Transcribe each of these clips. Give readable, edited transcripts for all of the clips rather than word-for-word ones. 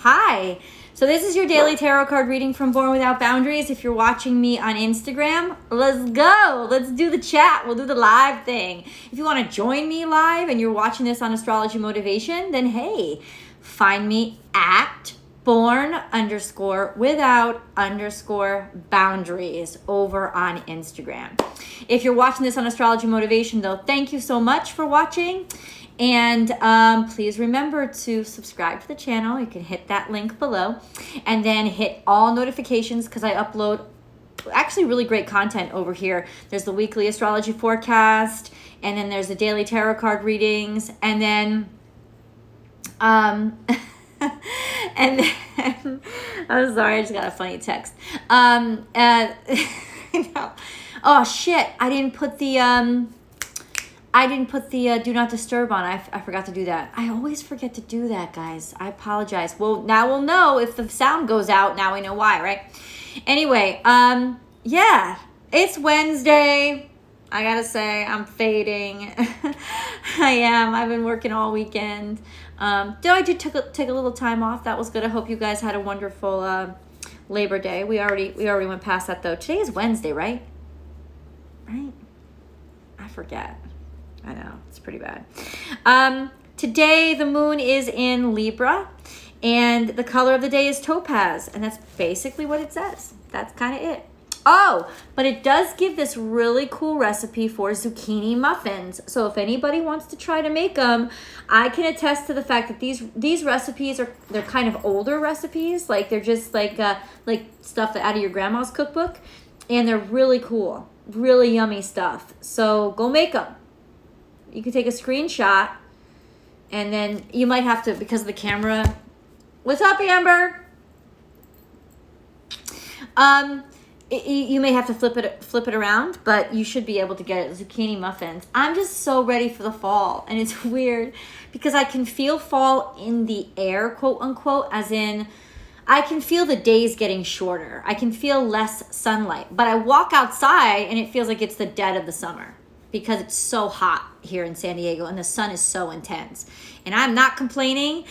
Hi. So this is your daily tarot card reading from Born Without Boundaries. If you're watching me on Instagram, let's go. Let's do the chat. We'll do the live thing. If you want to join me live and you're watching this on Astrology Motivation, then hey, find me at born_without_boundaries over on Instagram. If you're watching this on Astrology Motivation, though, thank you so much for watching. And please remember to subscribe to the channel. You can hit that link below and then hit all notifications because I upload actually really great content over here. There's the weekly astrology forecast, and then there's the daily tarot card readings, and then and then I'm sorry, I just got a funny text. No. Oh shit, I didn't put the do not disturb on. I forgot to do that. I always forget to do that, guys. I apologize. Well, now we'll know if the sound goes out. Now we know why, right? Anyway, yeah, it's Wednesday. I gotta say, I'm fading. I am. I've been working all weekend. Though I did take a little time off. That was good. I hope you guys had a wonderful Labor Day. We already went past that though. Today is Wednesday, right? Right? I forget. I know, it's pretty bad. Today, the moon is in Libra, and the color of the day is topaz, and that's basically what it says. That's kind of it. Oh, but it does give this really cool recipe for zucchini muffins. So if anybody wants to try to make them, I can attest to the fact that these recipes they're kind of older recipes. Like they're just like stuff out of your grandma's cookbook, and they're really cool, really yummy stuff. So go make them. You can take a screenshot, and then you might have to, because of the camera. What's up, Amber? You may have to flip it around, but you should be able to get it. Zucchini muffins. I'm just so ready for the fall, and it's weird because I can feel fall in the air, quote unquote, as in I can feel the days getting shorter. I can feel less sunlight, but I walk outside and it feels like it's the dead of the summer, because it's so hot here in San Diego and the sun is so intense. And I'm not complaining.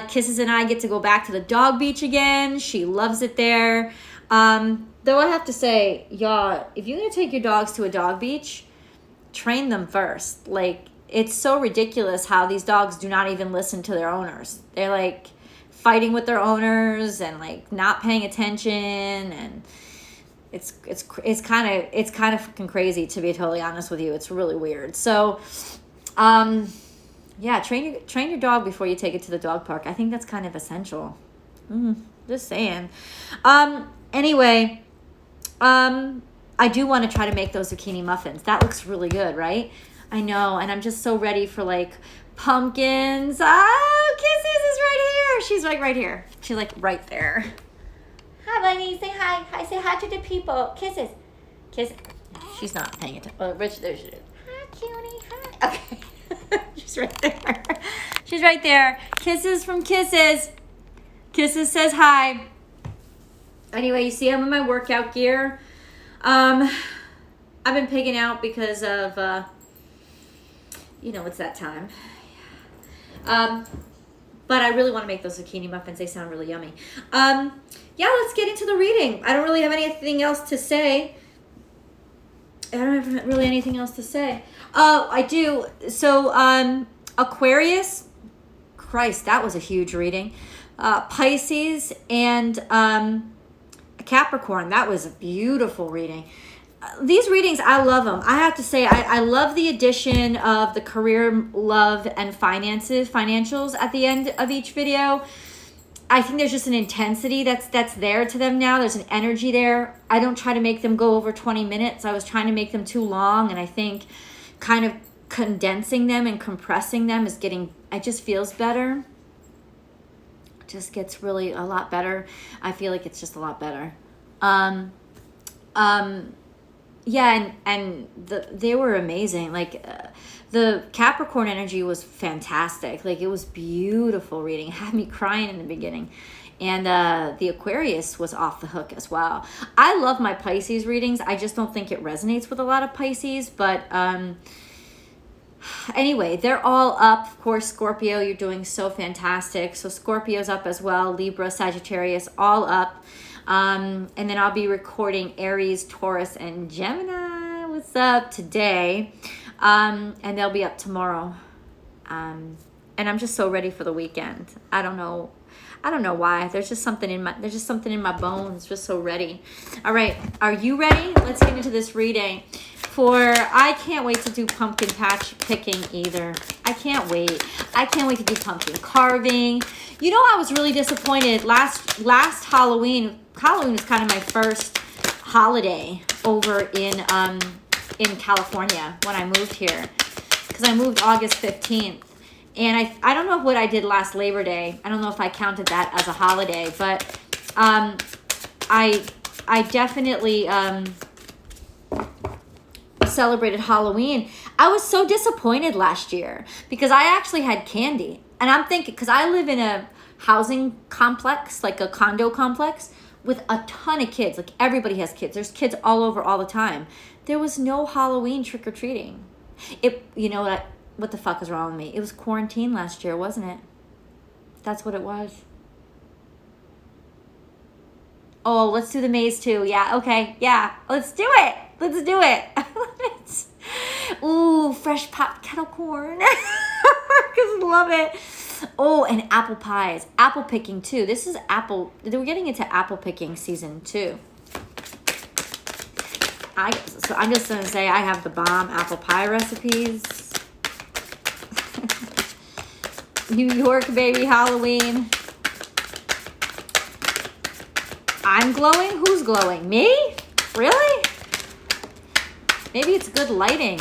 Kisses and I get to go back to the dog beach again. She loves it there. Though I have to say, y'all, if you're going to take your dogs to a dog beach, train them first. Like, it's so ridiculous how these dogs do not even listen to their owners. They're like fighting with their owners and like not paying attention, and it's kind of fucking crazy, to be totally honest with you. It's really weird. So, yeah, train your dog before you take it to the dog park. I think that's kind of essential. Just saying. Anyway, I do want to try to make those zucchini muffins. That looks really good, right? I know, and I'm just so ready for like pumpkins. Oh, Kisses is right here. She's like right here. She's like right there. Hi, bunny. Say hi. Hi. Say hi to the people. Kisses. Kiss. She's not paying attention. Oh, Rich, there she is. Hi, cutie. Hi. Okay. She's right there. She's right there. Kisses from Kisses. Kisses says hi. Anyway, you see I'm in my workout gear. I've been pigging out because of, it's that time. But I really want to make those zucchini muffins. They sound really yummy. Yeah, let's get into the reading. I don't really have anything else to say. Oh, I do. So, Aquarius. Christ, that was a huge reading. Pisces and Capricorn. That was a beautiful reading. These readings, I love them. I have to say, I love the addition of the career, love, and financials at the end of each video. I think there's just an intensity that's there to them now. There's an energy there. I don't try to make them go over 20 minutes. I was trying to make them too long, and I think kind of condensing them and compressing them it just feels better. It just gets really a lot better. I feel like it's just a lot better. Yeah, and they were amazing. Like, the Capricorn energy was fantastic. Like, it was beautiful reading. It had me crying in the beginning. And the Aquarius was off the hook as well. I love my Pisces readings. I just don't think it resonates with a lot of Pisces. But Anyway, they're all up. Of course, Scorpio, you're doing so fantastic. So Scorpio's up as well. Libra, Sagittarius, all up. And then I'll be recording Aries, Taurus, and Gemini. What's up today? And they'll be up tomorrow. And I'm just so ready for the weekend. I don't know why. There's just something in my bones. Just so ready. All right, are you ready? Let's get into this reading. I can't wait to do pumpkin patch picking either. I can't wait. I can't wait to do pumpkin carving. You know, I was really disappointed last Halloween. Halloween was kind of my first holiday over in California when I moved here, because I moved August 15th. And I don't know what I did last Labor Day. I don't know if I counted that as a holiday, but I definitely celebrated Halloween. I was so disappointed last year because I actually had candy. And I'm thinking, because I live in a housing complex, like a condo complex, with a ton of kids. Like everybody has kids. There's kids all over all the time. There was no Halloween trick-or-treating. You know what the fuck is wrong with me? It was quarantine last year, wasn't it? That's what it was. Oh, let's do the maze too. Yeah, okay. Yeah, let's do it. Let's do it. I love it. Ooh, fresh popped kettle corn. I love it. Oh, and apple pies. Apple picking too. This is apple. We're getting into apple picking season too. So I'm just going to say I have the bomb apple pie recipes. New York, baby, Halloween. I'm glowing? Who's glowing? Me? Really? Maybe it's good lighting.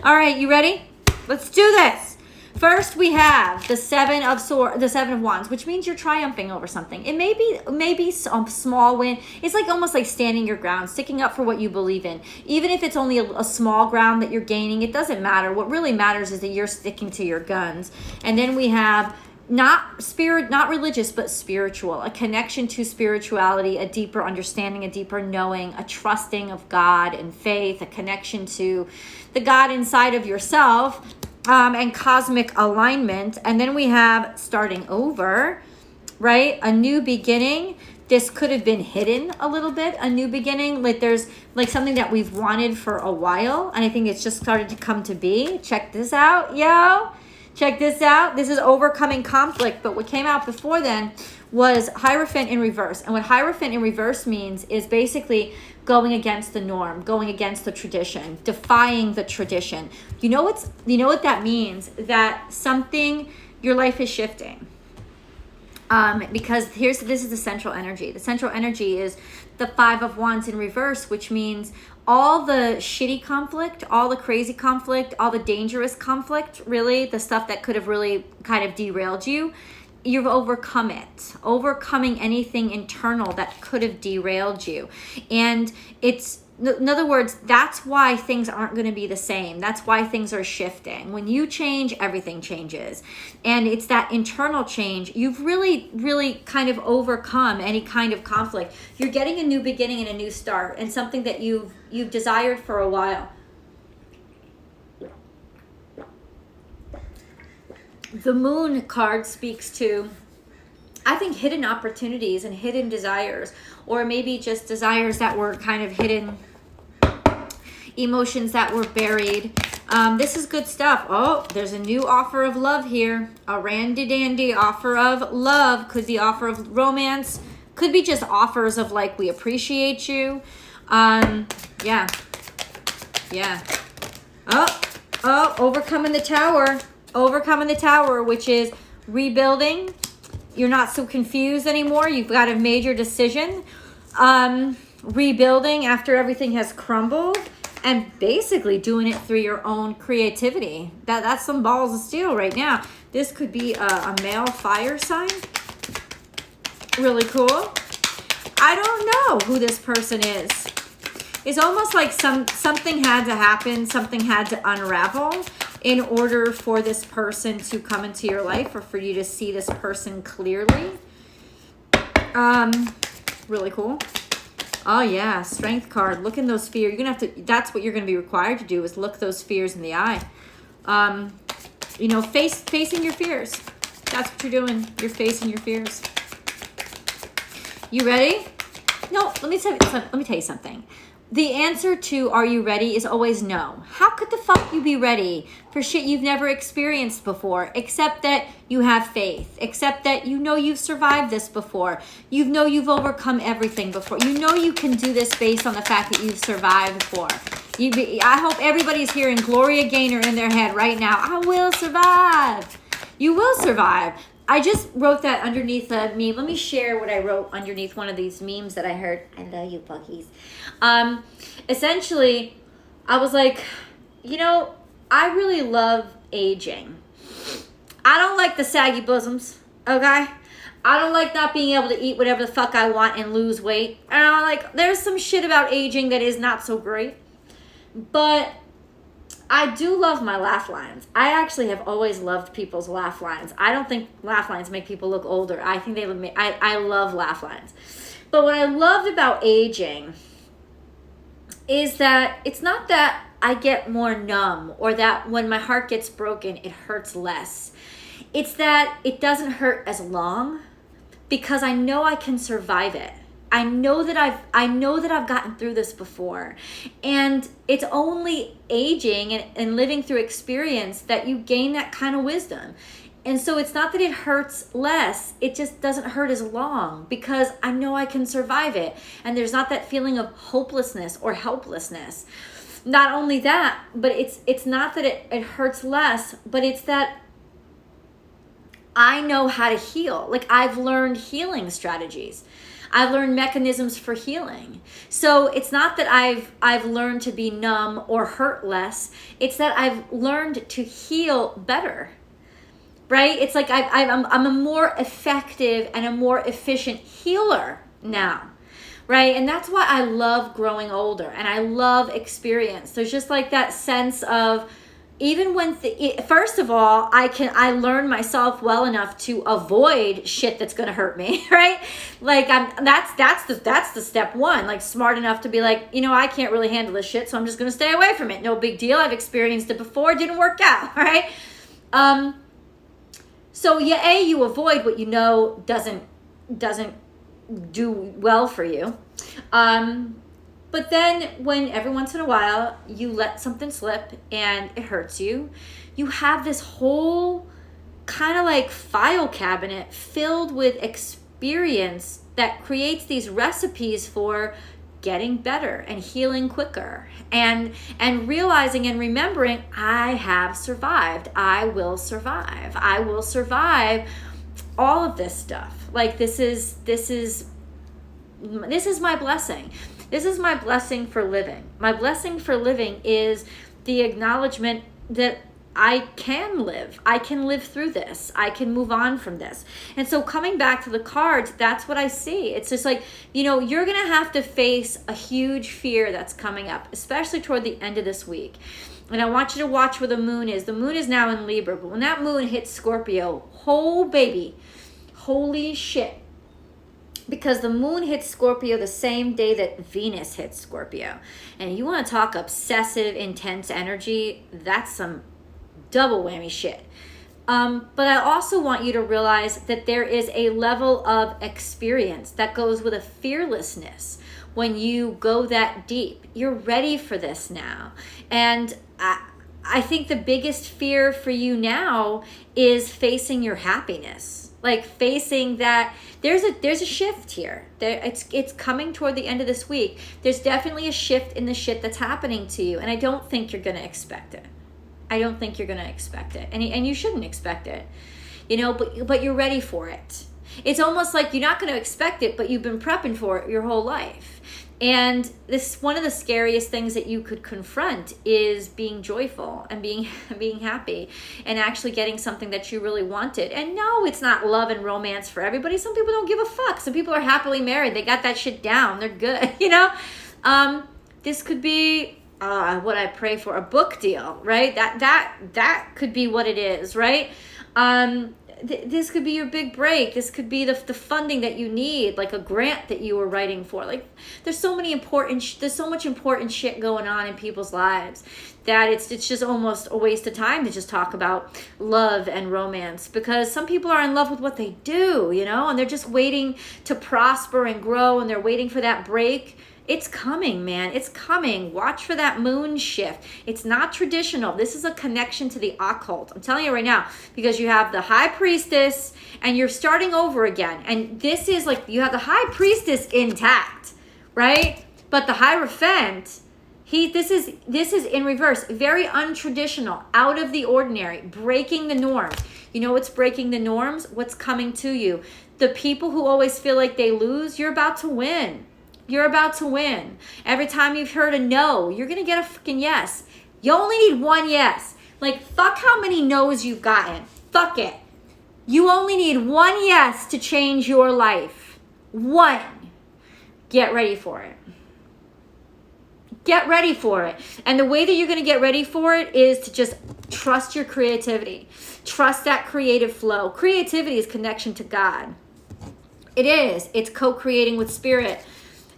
All right, you ready? Let's do this. First, we have the Seven of Wands, which means you're triumphing over something. It may be a small win. It's like almost like standing your ground, sticking up for what you believe in. Even if it's only a small ground that you're gaining, it doesn't matter. What really matters is that you're sticking to your guns. And then we have not religious, but spiritual, a connection to spirituality, a deeper understanding, a deeper knowing, a trusting of God and faith, a connection to the God inside of yourself, and cosmic alignment. And then we have starting over, right? A new beginning. This could have been hidden a little bit, a new beginning. Like there's like something that we've wanted for a while, and I think it's just started to come to be. Check this out, yo. Check this out. This is overcoming conflict. But what came out before then was Hierophant in reverse. And what Hierophant in reverse means is basically going against the norm, going against the tradition, defying the tradition. You know what that means? That your life is shifting. Because this is the central energy. The central energy is the Five of Wands in reverse, which means all the shitty conflict, all the crazy conflict, all the dangerous conflict, really, the stuff that could have really kind of derailed you, you've overcome it. Overcoming anything internal that could have derailed you. And in other words, that's why things aren't going to be the same. That's why things are shifting. When you change, everything changes. And it's that internal change. You've really, really kind of overcome any kind of conflict. You're getting a new beginning and a new start, and something that you've desired for a while. The Moon card speaks to, I think, hidden opportunities and hidden desires, or maybe just desires that were kind of hidden, emotions that were buried. This is good stuff. Oh, there's a new offer of love here. A randy dandy offer of love. Could be offer of romance. Could be just offers of like, we appreciate you. Yeah. Oh, overcoming the tower. Overcoming the tower, which is rebuilding. You're not so confused anymore. You've got a major decision. Rebuilding after everything has crumbled, and basically doing it through your own creativity. That's some balls of steel right now. This could be a male fire sign. Really cool. I don't know who this person is. It's almost like something had to happen, something had to unravel in order for this person to come into your life, or for you to see this person clearly. Really cool. Oh yeah, strength card. Look in those fears. You're gonna have to. That's what you're gonna be required to do, is look those fears in the eye. You know, facing your fears. That's what you're doing. You're facing your fears. You ready? No. Let me tell you something. The answer to "Are you ready?" is always no. How could the fuck you be ready for shit you've never experienced before? Except that you have faith. Except that you know you've survived this before. You know you've overcome everything before. You know you can do this based on the fact that you've survived before. I hope everybody's hearing Gloria Gaynor in their head right now. I will survive. You will survive. I just wrote that underneath a meme. Let me share what I wrote underneath one of these memes that I heard. I love you, Buckies. Essentially, I was like, you know, I really love aging. I don't like the saggy bosoms, okay? I don't like not being able to eat whatever the fuck I want and lose weight. And I'm like, there's some shit about aging that is not so great. But I do love my laugh lines. I actually have always loved people's laugh lines. I don't think laugh lines make people look older. I think I love laugh lines. But what I loved about aging is that it's not that I get more numb or that when my heart gets broken, it hurts less. It's that it doesn't hurt as long because I know I can survive it. I know that I've gotten through this before. And it's only aging and living through experience that you gain that kind of wisdom. And so it's not that it hurts less, it just doesn't hurt as long because I know I can survive it. And there's not that feeling of hopelessness or helplessness. Not only that, but it's not that it hurts less, but it's that I know how to heal. Like, I've learned healing strategies. I've learned mechanisms for healing. So it's not that I've learned to be numb or hurt less. It's that I've learned to heal better, right? It's like I'm a more effective and a more efficient healer now, right? And that's why I love growing older and I love experience. There's just like that sense of, even when, first of all, I learn myself well enough to avoid shit that's gonna hurt me, right? Like that's the step one. Like, smart enough to be like, you know, I can't really handle this shit, so I'm just gonna stay away from it. No big deal. I've experienced it before. It didn't work out, right? So yeah, you avoid what you know doesn't do well for you. But then when every once in a while you let something slip and it hurts you, you have this whole kind of like file cabinet filled with experience that creates these recipes for getting better and healing quicker and realizing and remembering, I have survived. I will survive. I will survive all of this stuff. Like, this is my blessing. This is my blessing for living. My blessing for living is the acknowledgement that I can live. I can live through this. I can move on from this. And so coming back to the cards, that's what I see. It's just like, you know, you're going to have to face a huge fear that's coming up, especially toward the end of this week. And I want you to watch where the moon is. The moon is now in Libra, but when that moon hits Scorpio, oh baby, holy shit. Because the moon hits Scorpio the same day that Venus hits Scorpio. And you want to talk obsessive, intense energy, that's some double whammy shit. But I also want you to realize that there is a level of experience that goes with a fearlessness when you go that deep. You're ready for this now. And I think the biggest fear for you now is facing your happiness. Like, facing that there's a shift here. It's coming toward the end of this week. There's definitely a shift in the shit that's happening to you, and I don't think you're gonna expect it. I don't think you're gonna expect it, and you shouldn't expect it, you know. But you're ready for it. It's almost like you're not gonna expect it, but you've been prepping for it your whole life. And this, one of the scariest things that you could confront is being joyful and being happy and actually getting something that you really wanted. And no, it's not love and romance for everybody. Some people don't give a fuck. Some people are happily married. They got that shit down. They're good, you know? This could be what I pray for, a book deal, right? That could be what it is, right? this could be your big break. This could be the funding that you need, like a grant that you were writing for. Like, there's so much important shit going on in people's lives that it's just almost a waste of time to just talk about love and romance, because some people are in love with what they do, and they're just waiting to prosper and grow, and they're waiting for that break. It's coming, man. It's coming. Watch for that moon shift. It's not traditional. This is a connection to the occult. I'm telling you right now, because you have the high priestess and you're starting over again. And this is like, you have the high priestess intact, right? But the Hierophant, this is in reverse, very untraditional, out of the ordinary, breaking the norm. You know what's breaking the norms? What's coming to you? The people who always feel like they lose, you're about to win. You're about to win. Every time you've heard a no, you're going to get a fucking yes. You only need one yes. Like, fuck how many no's you've gotten. Fuck it. You only need one yes to change your life. One. Get ready for it. Get ready for it. And the way that you're going to get ready for it is to just trust your creativity. Trust that creative flow. Creativity is connection to God. It is. It's co-creating with spirit.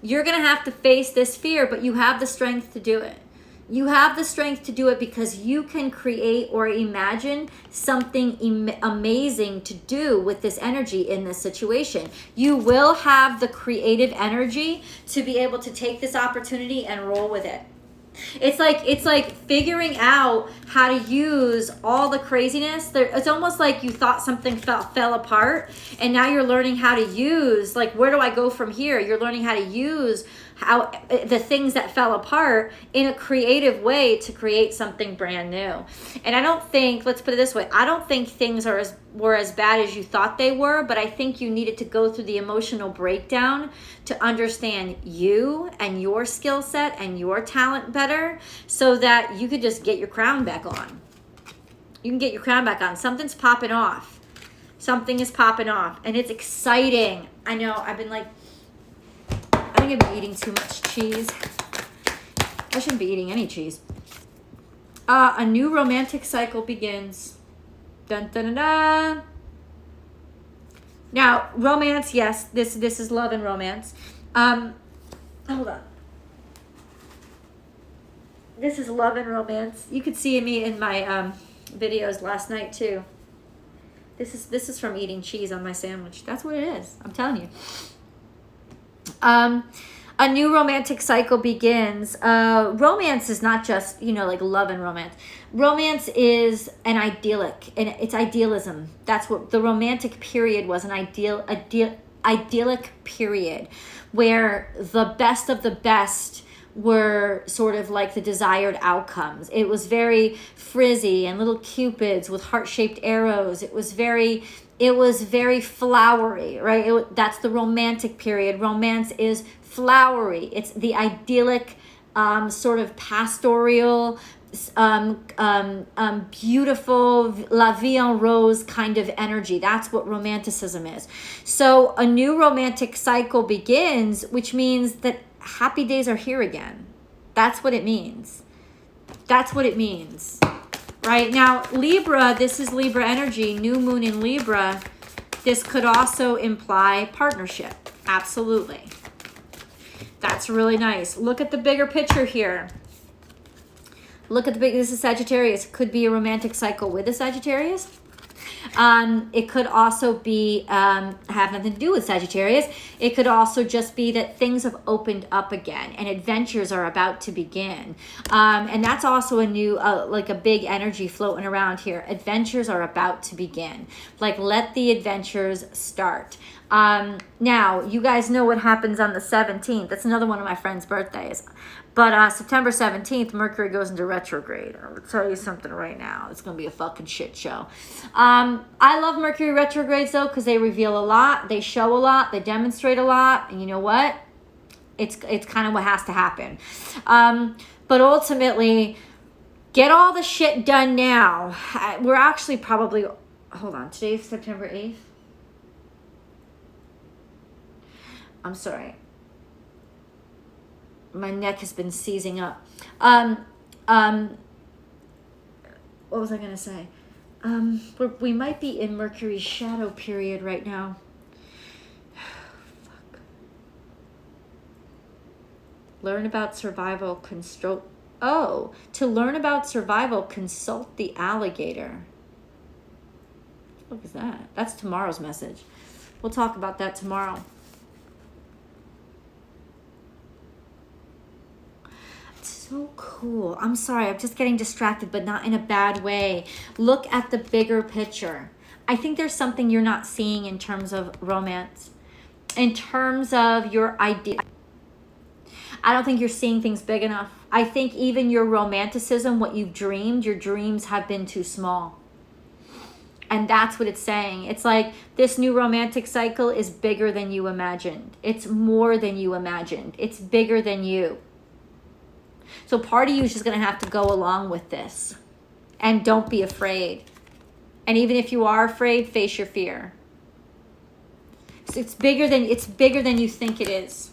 You're going to have to face this fear, but you have the strength to do it. You have the strength to do it because you can create or imagine something amazing to do with this energy in this situation. You will have the creative energy to be able to take this opportunity and roll with it. It's like figuring out how to use all the craziness. It's almost like you thought something fell apart, and now you're learning how to use, like, where do I go from here? You're learning how to use how the things that fell apart in a creative way to create something brand new. And I don't think, let's put it this way, I don't think things were as bad as you thought they were, but I think you needed to go through the emotional breakdown to understand you and your skill set and your talent better, so that you could just get your crown back on. You can get your crown back on. Something's popping off. Something is popping off, and it's exciting. I know, I think I've been eating too much cheese. I shouldn't be eating any cheese. A new romantic cycle begins. Dun, dun, dun, dun. Now, romance, yes, this is love and romance. Hold on. This is love and romance. You could see me in my videos last night too. This is from eating cheese on my sandwich. That's what it is. I'm telling you. A new romantic cycle begins. Romance is not just, like love and romance. Romance is an idyllic, and it's idealism. That's what the romantic period was, an idyllic period where the best of the best were sort of like the desired outcomes. It was very frizzy and little cupids with heart-shaped arrows. It was very flowery, right? That's the romantic period. Romance is flowery. It's the idyllic, sort of pastoral, beautiful, la vie en rose kind of energy. That's what romanticism is. So a new romantic cycle begins, which means that happy days are here again. That's what it means. That's what it means. Right now, Libra, this is Libra energy, new moon in Libra. This could also imply partnership. Absolutely. That's really nice. Look at the bigger picture here. Look at this is Sagittarius. Could be a romantic cycle with a Sagittarius. It could also be, have nothing to do with Sagittarius. It could also just be that things have opened up again and adventures are about to begin. And that's also a new, like a big energy floating around here. Adventures are about to begin. Like, let the adventures start. Now, you guys know what happens on the 17th. That's another one of my friend's birthdays. But September 17th, Mercury goes into retrograde. I'll tell you something right now. It's going to be a fucking shit show. I love Mercury retrogrades, though, because they reveal a lot. They show a lot. They demonstrate a lot. And you know what? It's kind of what has to happen. But ultimately, get all the shit done now. We're actually probably... Hold on. Today's September 8th? I'm sorry. My neck has been seizing up. What was I going to say? We might be in Mercury's shadow period right now. Fuck. Learn about survival, consult. Oh, to learn about survival, consult the alligator. What is that? That's tomorrow's message. We'll talk about that tomorrow. It's so cool. I'm sorry, I'm just getting distracted, but not in a bad way. Look at the bigger picture. I think there's something you're not seeing in terms of romance, in terms of your idea. I don't think you're seeing things big enough. I think even your romanticism, what you've dreamed, your dreams have been too small. And that's what it's saying. It's like this new romantic cycle is bigger than you imagined. It's more than you imagined. It's bigger than you. So part of you is just going to have to go along with this. And don't be afraid. And even if you are afraid, face your fear. So it's bigger than you think it is.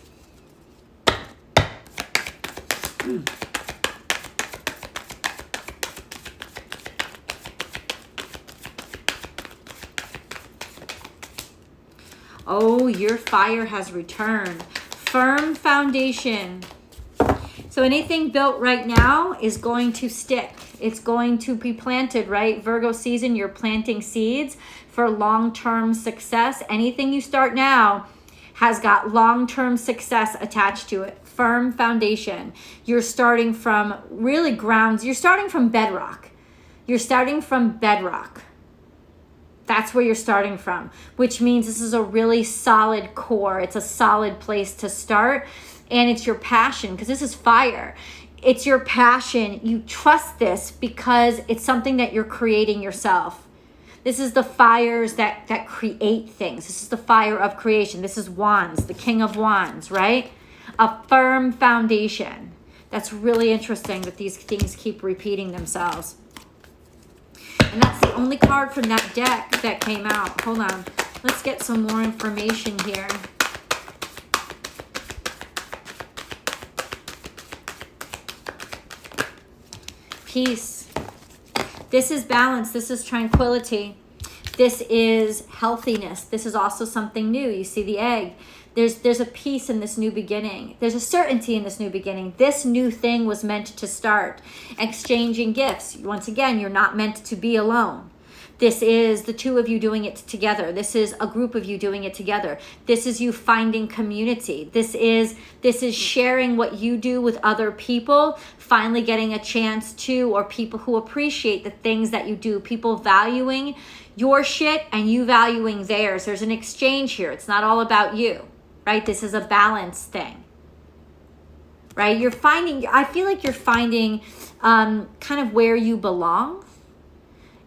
Oh, your fire has returned. Firm foundation. So anything built right now is going to stick. It's going to be planted, right? Virgo season, you're planting seeds for long-term success. Anything you start now has got long-term success attached to it. Firm foundation. You're starting from really grounds. You're starting from bedrock. You're starting from bedrock. That's where you're starting from, which means this is a really solid core. It's a solid place to start. And it's your passion, because this is fire. It's your passion. You trust this because it's something that you're creating yourself. This is the fires that create things. This is the fire of creation. This is wands, the king of wands, right? A firm foundation. That's really interesting that these things keep repeating themselves. And that's the only card from that deck that came out. Hold on. Let's get some more information here. Peace. This is balance. This is tranquility. This is healthiness. This is also something new. You see the egg. There's a peace in this new beginning. There's a certainty in this new beginning. This new thing was meant to start. Exchanging gifts. Once again, you're not meant to be alone. This is the two of you doing it together. This is a group of you doing it together. This is you finding community. This is sharing what you do with other people, finally getting a chance to, or people who appreciate the things that you do, people valuing your shit and you valuing theirs. There's an exchange here. It's not all about you, right? This is a balance thing, right? I feel like you're finding kind of where you belong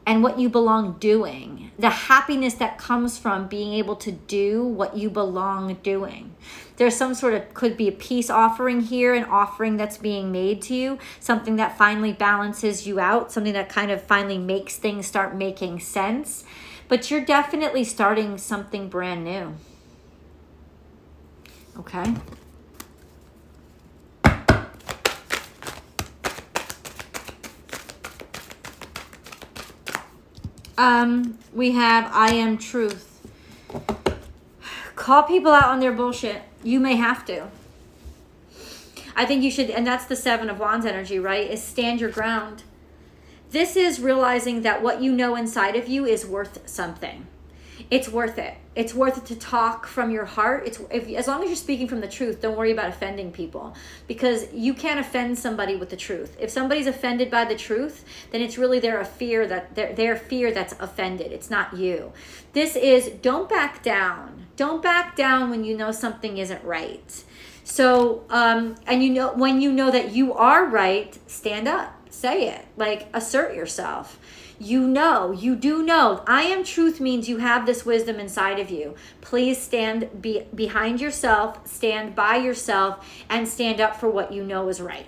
and what you belong doing. The happiness that comes from being able to do what you belong doing. There's some sort of, could be a peace offering here, an offering that's being made to you, something that finally balances you out, something that kind of finally makes things start making sense. But you're definitely starting something brand new. Okay? We have I am truth. Call people out on their bullshit. You may have to. I think you should, and that's the 7 of Wands energy, right? Is stand your ground. This is realizing that what you know inside of you is worth something. It's worth it. It's worth it to talk from your heart. As long as you're speaking from the truth, don't worry about offending people, because you can't offend somebody with the truth. If somebody's offended by the truth, then it's really their fear that's offended. It's not you. This is don't back down. Don't back down when you know something isn't right. So, and when you know that you are right, stand up, say it, like assert yourself. You do know. I am truth means you have this wisdom inside of you. Please stand behind yourself, stand by yourself, and stand up for what you know is right.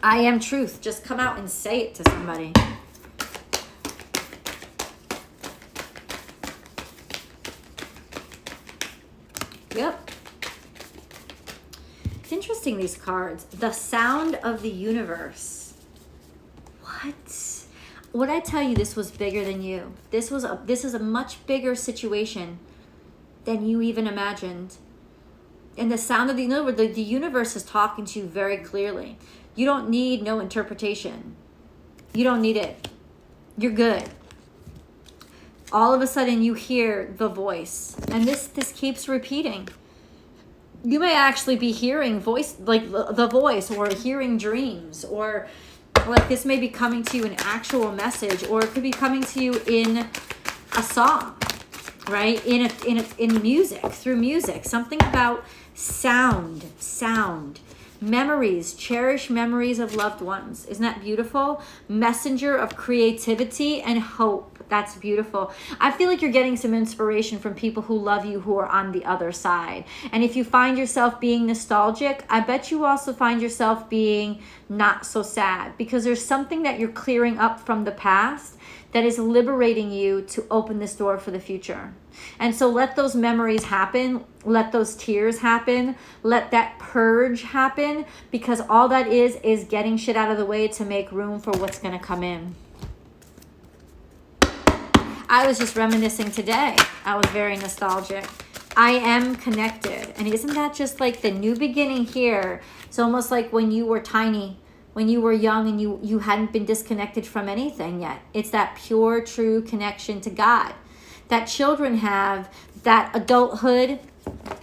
I am truth. Just come out and say it to somebody. Yep. It's interesting, these cards. The sound of the universe. What I tell you, this was bigger than you. This is a much bigger situation than you even imagined. And the sound of the universe is talking to you very clearly. You don't need no interpretation. You don't need it. You're good. All of a sudden you hear the voice, and this keeps repeating. You may actually be hearing voice, like the voice, or hearing dreams, or like this may be coming to you an actual message, or it could be coming to you in a song, right? In music, through music. Something about sound. Memories, cherish memories of loved ones. Isn't that beautiful? Messenger of creativity and hope. That's beautiful. I feel like you're getting some inspiration from people who love you, who are on the other side. And if you find yourself being nostalgic, I bet you also find yourself being not so sad, because there's something that you're clearing up from the past that is liberating you to open this door for the future. And so let those memories happen. Let those tears happen. Let that purge happen, because all that is getting shit out of the way to make room for what's going to come in. I was just reminiscing today. I was very nostalgic. I am connected. And isn't that just like the new beginning here? It's almost like when you were tiny, when you were young and you hadn't been disconnected from anything yet. It's that pure, true connection to God that children have, that adulthood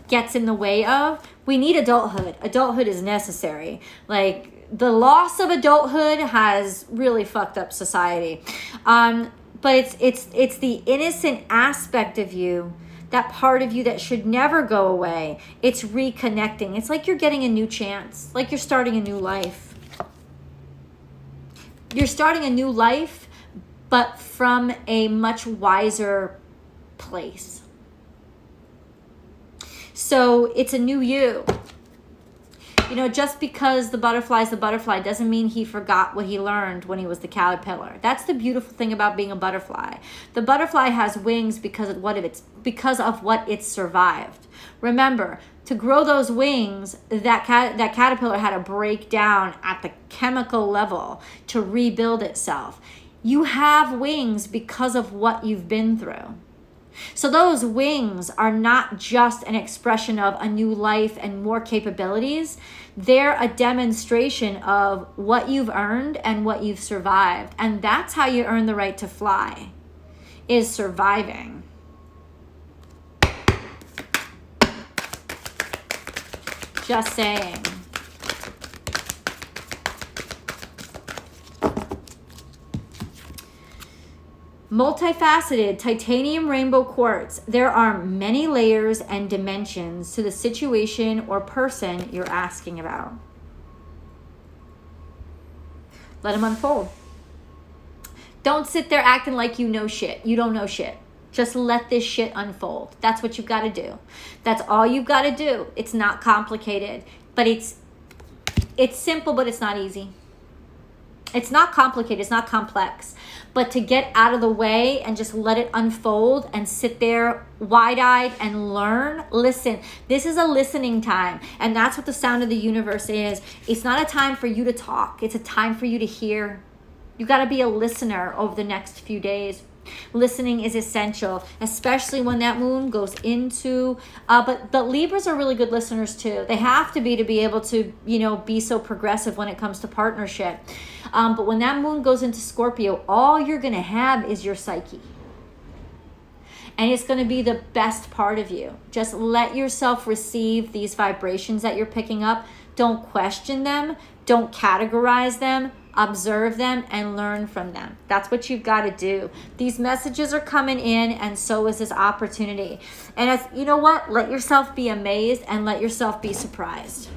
gets in the way of. We need adulthood. Adulthood is necessary. Like, the loss of adulthood has really fucked up society. But it's the innocent aspect of you, that part of you that should never go away. It's reconnecting. It's like you're getting a new chance, like you're starting a new life. You're starting a new life, but from a much wiser place. So it's a new you. You know, just because the butterfly is the butterfly doesn't mean he forgot what he learned when he was the caterpillar. That's the beautiful thing about being a butterfly. The butterfly has wings because of what it's survived. Remember, to grow those wings, that caterpillar had to break down at the chemical level to rebuild itself. You have wings because of what you've been through. So those wings are not just an expression of a new life and more capabilities. They're a demonstration of what you've earned and what you've survived. And that's how you earn the right to fly, is surviving. Just saying. Multifaceted titanium rainbow quartz. There are many layers and dimensions to the situation or person you're asking about. Let them unfold. Don't sit there acting like you know shit. You don't know shit. Just let this shit unfold. That's what you've got to do. That's all you've got to do. It's not complicated, but it's simple, but it's not easy. It's not complicated. It's not complex. But to get out of the way and just let it unfold and sit there wide-eyed and learn, listen. This is a listening time. And that's what the sound of the universe is. It's not a time for you to talk. It's a time for you to hear. You got to be a listener over the next few days. Listening is essential, especially when that moon goes into but Libras are really good listeners too. They have to be able to, be so progressive when it comes to partnership. But when that moon goes into Scorpio, all you're going to have is your psyche. And it's going to be the best part of you. Just let yourself receive these vibrations that you're picking up. Don't question them. Don't categorize them. Observe them and learn from them. That's what you've got to do. These messages are coming in, and so is this opportunity. And you know what? Let yourself be amazed and let yourself be surprised.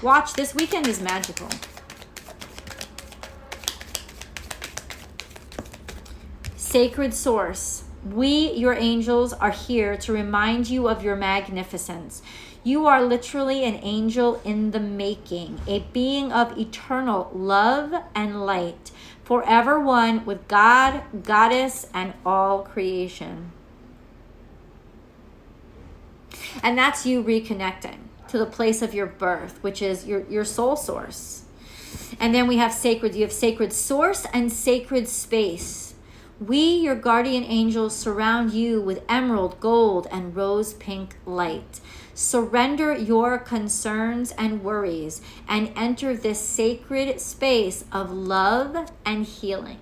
Watch, this weekend is magical. Sacred Source, we, your angels, are here to remind you of your magnificence. You are literally an angel in the making, a being of eternal love and light, forever one with God, Goddess, and all creation. And that's you reconnecting to the place of your birth, which is your soul source. And then we have sacred. You have sacred source and sacred space. We, your guardian angels, surround you with emerald, gold, and rose pink light. Surrender your concerns and worries and enter this sacred space of love and healing.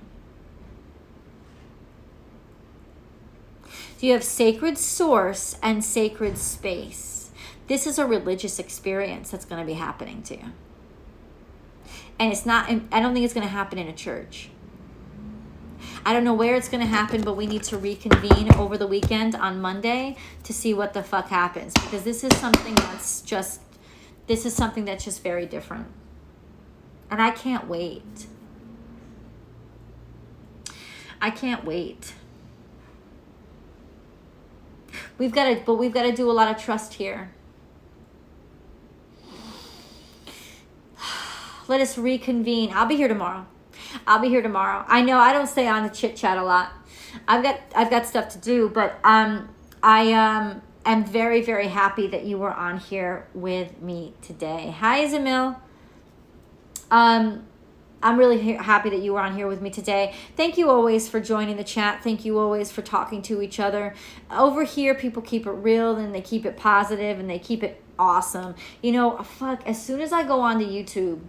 So you have sacred source and sacred space. This is a religious experience that's going to be happening to you. And it's not, I don't think it's going to happen in a church. I don't know where it's going to happen, but we need to reconvene over the weekend on Monday to see what the fuck happens. Because this is something that's just very different. And I can't wait. I can't wait. We've got to do a lot of trust here. Let us reconvene. I'll be here tomorrow. I know I don't stay on the chit chat a lot. I've got stuff to do, but I am very, very happy that you were on here with me today. Hi, Zamil. I'm really happy that you were on here with me today. Thank you always for joining the chat. Thank you always for talking to each other. Over here, people keep it real and they keep it positive and they keep it awesome. You know, fuck, as soon as I go onto YouTube,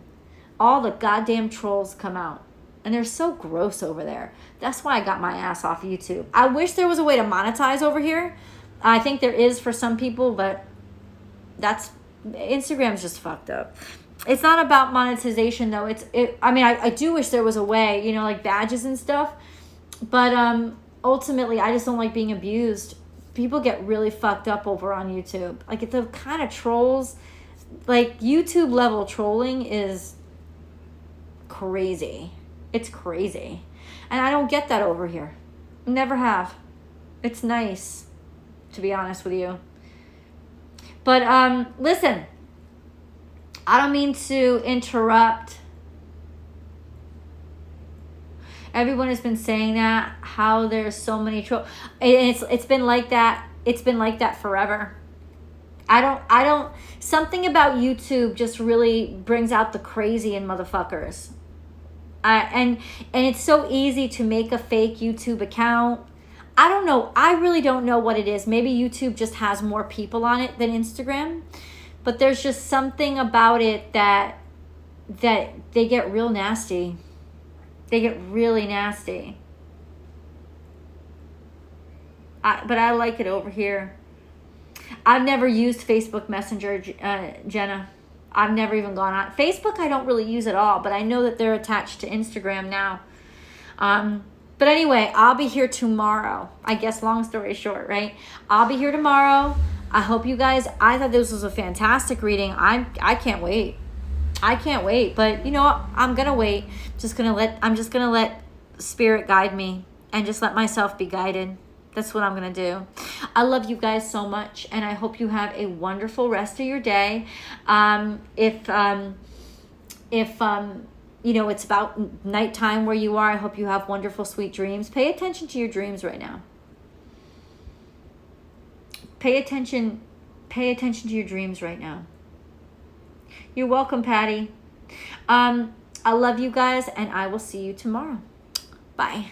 all the goddamn trolls come out. And they're so gross over there. That's why I got my ass off YouTube. I wish there was a way to monetize over here. I think there is for some people, but Instagram's just fucked up. It's not about monetization though. I do wish there was a way, you know, like badges and stuff. But ultimately, I just don't like being abused. People get really fucked up over on YouTube. Like the kind of trolls, like YouTube level trolling is crazy. It's crazy. And I don't get that over here. Never have. It's nice, to be honest with you. But listen, I don't mean to interrupt. Everyone has been saying that, how there's so many trolls. It's been like that. It's been like that forever. I don't something about YouTube just really brings out the crazy in motherfuckers. And it's so easy to make a fake YouTube account. I don't know. I really don't know what it is. Maybe YouTube just has more people on it than Instagram. But there's just something about it that they get real nasty. They get really nasty. But I like it over here. I've never used Facebook Messenger, Jenna. I've never even gone on. Facebook I don't really use at all, but I know that they're attached to Instagram now. But anyway, I'll be here tomorrow. I guess long story short, right? I'll be here tomorrow. I hope you guys, I thought this was a fantastic reading. I can't wait. I can't wait. But you know what? I'm going to wait. I'm just going to let spirit guide me and just let myself be guided. That's what I'm going to do. I love you guys so much, and I hope you have a wonderful rest of your day. If you know, it's about nighttime where you are, I hope you have wonderful, sweet dreams. Pay attention to your dreams right now. Pay attention to your dreams right now. You're welcome, Patty. I love you guys, and I will see you tomorrow. Bye.